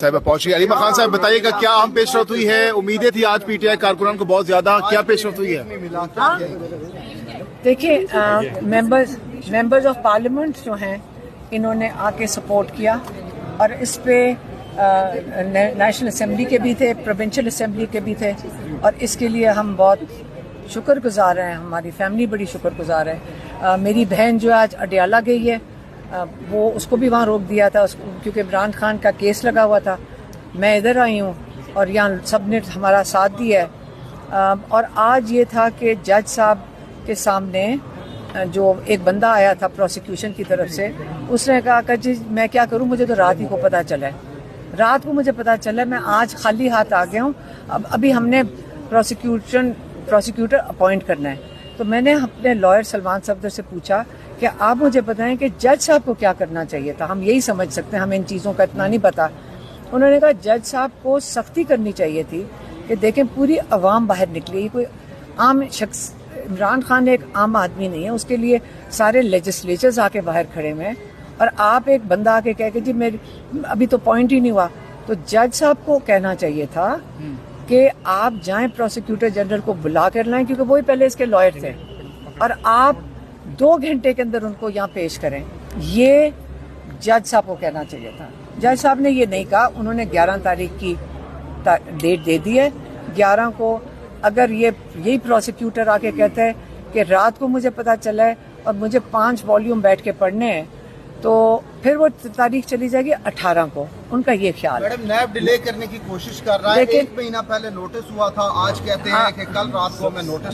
صاحبہ پہنچ گئی. علیمہ خان صاحب بتائیے گا کیا اہم پیش رفت ہوئی ہے؟ امیدیں تھی آج پی ٹی آئی کارکنان کو بہت زیادہ, کیا پیش رفت ہوئی ہے؟ دیکھیے ممبرز آف پارلیمنٹ جو ہیں انہوں نے آ کے سپورٹ کیا, اور اس پہ نیشنل اسمبلی کے بھی تھے, پروونشل اسمبلی کے بھی تھے, اور اس کے لیے ہم بہت شکر گزار ہیں, ہماری فیملی بڑی شکر گزار ہے. میری بہن جو آج اڈیالہ گئی ہے, وہ اس کو بھی وہاں روک دیا تھا کیونکہ عمران خان کا کیس لگا ہوا تھا. میں ادھر آئی ہوں اور یہاں سب نے ہمارا ساتھ دیا ہے. اور آج یہ تھا کہ جج صاحب کے سامنے جو ایک بندہ آیا تھا پروسیکیوشن کی طرف سے, اس نے کہا کہ جی میں کیا کروں, مجھے تو رات ہی کو پتہ چلا ہے, رات کو مجھے پتہ چلا ہے, میں آج خالی ہاتھ آ گیا ہوں. ابھی ہم نے پروسیکیوٹر اپوائنٹ کرنا ہے. تو میں نے اپنے لائر سلمان صفدر سے پوچھا کہ آپ مجھے بتائیں کہ جج صاحب کو کیا کرنا چاہیے تھا, ہم یہی سمجھ سکتے ہیں, ہمیں ان چیزوں کا اتنا نہیں پتا. انہوں نے کہا جج صاحب کو سختی کرنی چاہیے تھی کہ دیکھیں پوری عوام باہر نکلی, کوئی عام شخص, عمران خان ایک عام آدمی نہیں ہے, اس کے لیے سارے لیجسلیچرز آ کے باہر کھڑے ہوئے ہیں, اور آپ ایک بندہ آ کے کہہ کہ جی میری ابھی تو پوائنٹ ہی نہیں ہوا. تو جج صاحب کو کہنا چاہیے تھا کہ آپ جائیں پروسیکیوٹر جنرل کو بلا کر لائیں, کیونکہ وہی پہلے اس کے لائر تھے, اور آپ 2 گھنٹے کے اندر ان کو یہاں پیش کریں. یہ جج صاحب کو کہنا چاہیے تھا. جج صاحب نے یہ نہیں کہا. انہوں نے 11 تاریخ کی ڈیٹ دے دی ہے. 11 کو اگر یہی پروسیکیوٹر آ کے کہتا ہے کہ رات کو مجھے پتا چلا ہے اور مجھے 5 والیوم بیٹھ کے پڑھنے ہیں, تو پھر وہ تاریخ چلی جائے گی 18 کو. ان کا یہ خیال ہے. میڈم نیب ڈیلے کرنے کی کوشش کر رہا ہے, 1 مہینہ پہلے نوٹس ہوا تھا, آج کہتے ہیں کہ کل رات کو میں نوٹس